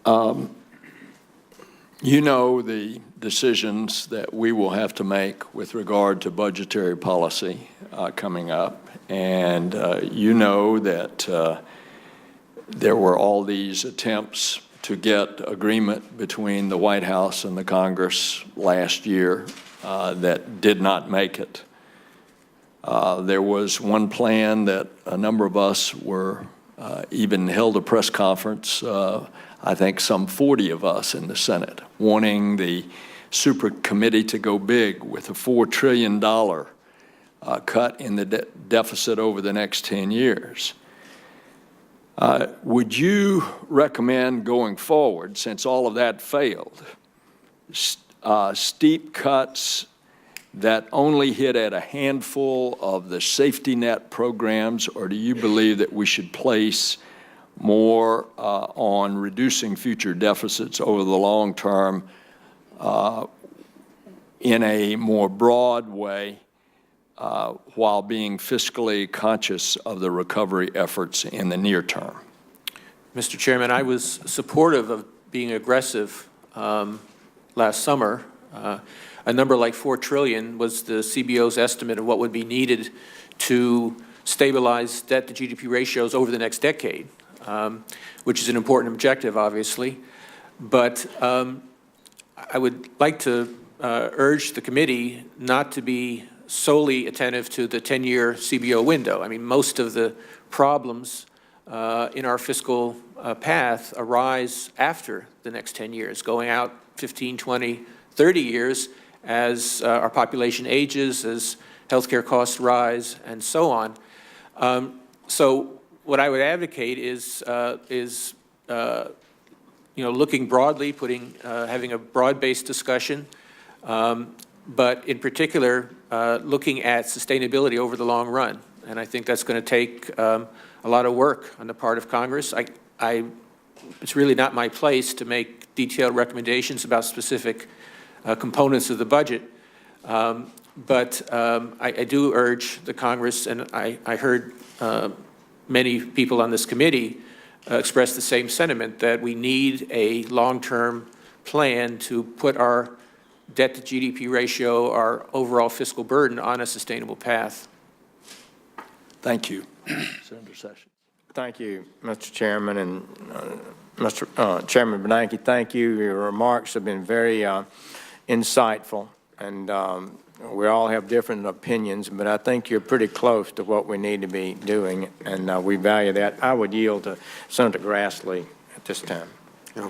You know the decisions that we will have to make with regard to budgetary policy coming up, and you know that there were all these attempts to get agreement between the White House and the Congress last year that did not make it. There was one plan that a number of us were even held a press conference, I think some 40 of us in the Senate, wanting the super committee to go big with a $4 trillion cut in the deficit over the next 10 years. Would you recommend going forward, since all of that failed, steep cuts that only hit at a handful of the safety net programs, or do you believe that we should place more on reducing future deficits over the long term in a more broad way while being fiscally conscious of the recovery efforts in the near term? Mr. Chairman, I was supportive of being aggressive last summer. A number like $4 trillion was the CBO's estimate of what would be needed to stabilize debt to GDP ratios over the next decade, which is an important objective, obviously. But I would like to urge the committee not to be solely attentive to the 10-year CBO window. I mean, most of the problems in our fiscal path arise after the next 10 years, going out 15, 20, 30 years as our population ages, as healthcare costs rise, and so on. So what I would advocate is looking broadly, having a broad-based discussion, but in particular, looking at sustainability over the long run. And I think that's going to take a lot of work on the part of Congress. It's really not my place to make detailed recommendations about specific components of the budget, but I do urge the Congress, and I heard many people on this committee express the same sentiment, that we need a long-term plan to put our debt to GDP ratio, our overall fiscal burden, on a sustainable path. Thank you. Senator Sessions. Thank you, Mr. Chairman, and Mr. Chairman Bernanke, thank you. Your remarks have been very insightful, and we all have different opinions, but I think you're pretty close to what we need to be doing, and we value that. I would yield to Senator Grassley at this time. Yeah.